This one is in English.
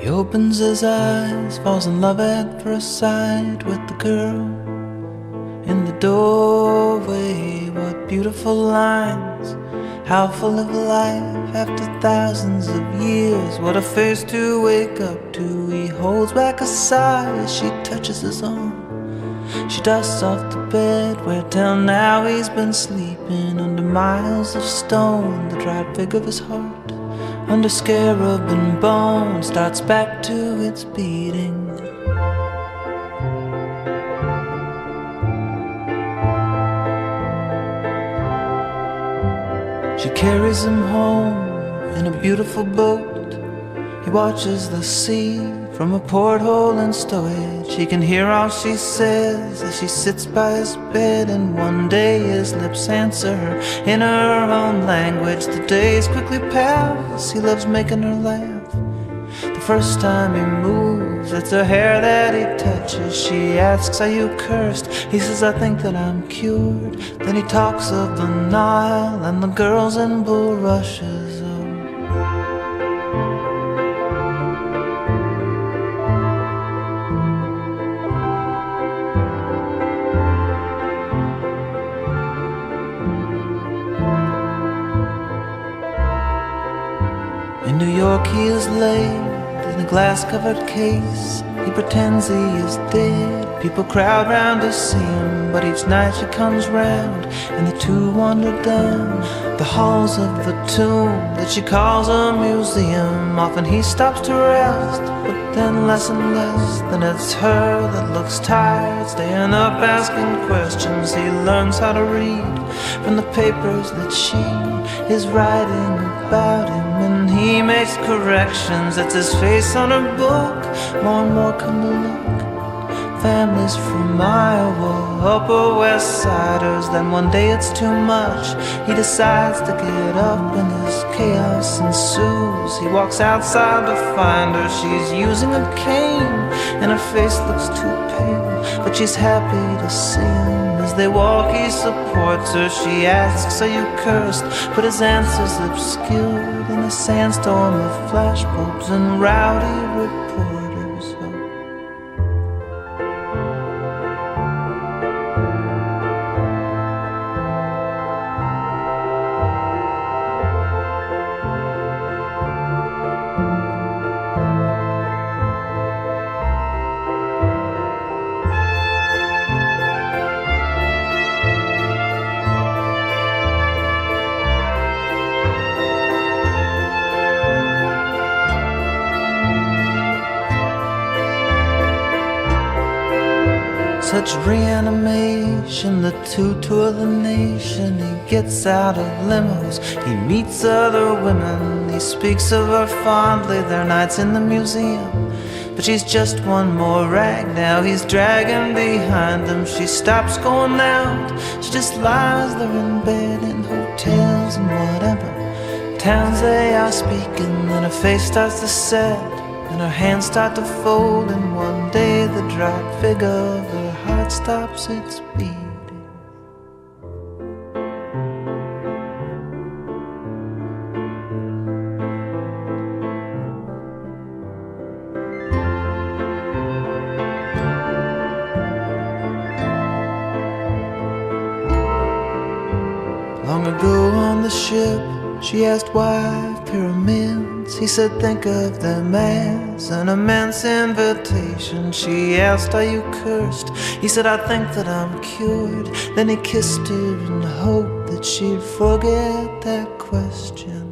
He opens his eyes, falls in love at first sight with the girl in the doorway. What beautiful lines, how full of life after thousands of years. What a face to wake up to. He holds back a sigh as she touches his arm. She dusts off the bed where till now he's been sleeping. Under miles of stone, the dried fig of his heart, under scarab and bone, starts back to its beating. She carries him home in a beautiful boat. He watches the sea from a porthole in stowage. He can hear all she says as she sits by his bed, and one day his lips answer her in her own language. The days quickly pass, he loves making her laugh. The first time he moves, it's her hair that he touches. She asks, are you cursed? He says, I think that I'm cured. Then he talks of the Nile and the girls in bulrushes. In New York he is laid in a glass-covered case. He pretends he is dead. People crowd round to see him, but each night she comes round, and the two wander down the halls of the tomb that she calls a museum. Often he stops to rest, but then less and less. Then it's her that looks tired, staying up asking questions. He learns how to read from the papers that she is writing about him, and he makes corrections. It's his face on her book. More and more come to look families from Iowa, Upper West Siders. Then one day it's too much. He decides to get up and his chaos ensues. He walks outside to find her. She's using a cane and her face looks too pale, but she's happy to see him. As they walk he supports her. She asks, are you cursed? But his answer's obscured in a sandstorm of flashbulbs and rowdy reporters. Such reanimation, the two tour the nation. He gets out of limos, he meets other women. He speaks of her fondly, their nights in the museum. But she's just one more rag now he's dragging behind him. She stops going out, she just lies there in bed, in hotels and whatever towns they are speaking. Then her face starts to set and her hands start to fold, and one day the dried fig of her heart stops its beating. Long ago on the ship, she asked why pyramids. He said, think of them as an immense invitation. She asked, are you cursed? He said, I think that I'm cured. Then he kissed her in the hope that she'd forget that question.